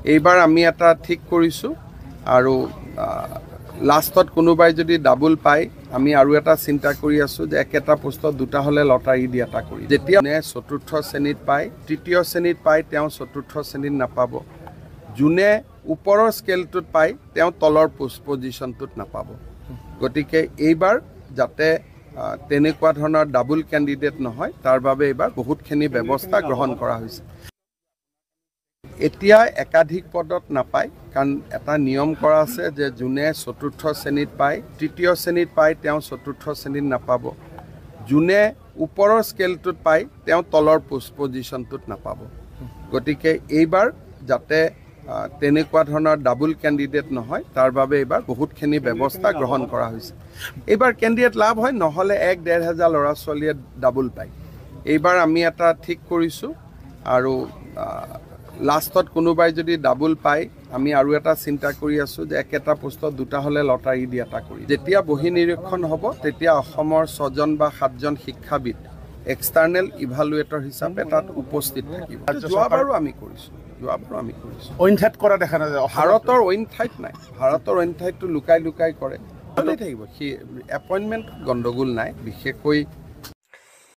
এইবাৰ আমি এটা ঠিক কৰিছোঁ আৰু লাষ্টত কোনোবাই যদি ডাবল পায় আমি আৰু এটা চিন্তা কৰি আছোঁ যে একেটা পোষ্টত দুটা হ'লে লটাৰী দি এটা কৰি যেতিয়া চতুৰ্থ শ্ৰেণীত পায় তৃতীয় শ্ৰেণীত পায় তেওঁ চতুৰ্থ শ্ৰেণীত নাপাব যোনে ওপৰৰ স্কেলটোত পায় তেওঁ তলৰ পজিশ্যনটোত নাপাব গতিকে এইবাৰ যাতে তেনেকুৱা ধৰণৰ ডাবল কেণ্ডিডেট নহয় তাৰ বাবে এইবাৰ বহুতখিনি ব্যৱস্থা গ্ৰহণ কৰা হৈছে এতিয়া একাধিক পদত নাপায় কাৰণ এটা নিয়ম কৰা আছে যে যোনে চতুৰ্থ শ্ৰেণীত পায় তৃতীয় শ্ৰেণীত পায় তেওঁ চতুৰ্থ শ্ৰেণীত নাপাব যোনে ওপৰৰ স্কেলটোত পায় তেওঁ তলৰ পজিশ্যনটোত নাপাব গতিকে এইবাৰ যাতে তেনেকুৱা ধৰণৰ ডাবল কেণ্ডিডেট নহয় তাৰ বাবে এইবাৰ বহুতখিনি ব্যৱস্থা গ্ৰহণ কৰা হৈছে এইবাৰ কেণ্ডিডেট লাভ হয় নহ'লে 1-1.5 হাজাৰ ল'ৰা ছোৱালীয়ে ডাবল পায় এইবাৰ আমি এটা ঠিক কৰিছোঁ আৰু লাষ্টত কোনোবাই যদি ডাবল পায় আমি আৰু এটা চিন্তা কৰি আছোঁ যে একেটা পোষ্টত দুটা হ'লে লটাৰী দি এটা কৰি যেতিয়া বহি নিৰীক্ষণ হ'ব তেতিয়া অসমৰ 6জন বা 7জন শিক্ষাবিদ এক্সটাৰ্নেল ইভালুৱেটৰ হিচাপে তাত উপস্থিত থাকিব যোৱাবাৰো আমি কৰিছোঁ অইন ঠাইত কৰা দেখা নাযায় ভাৰতৰ অইন ঠাইত নাই ভাৰতৰ অইন ঠাইতটো লুকাই লুকাই কৰে ভালেই থাকিব সি এপইণ্টমেণ্ট গণ্ডগোল নাই বিশেষকৈ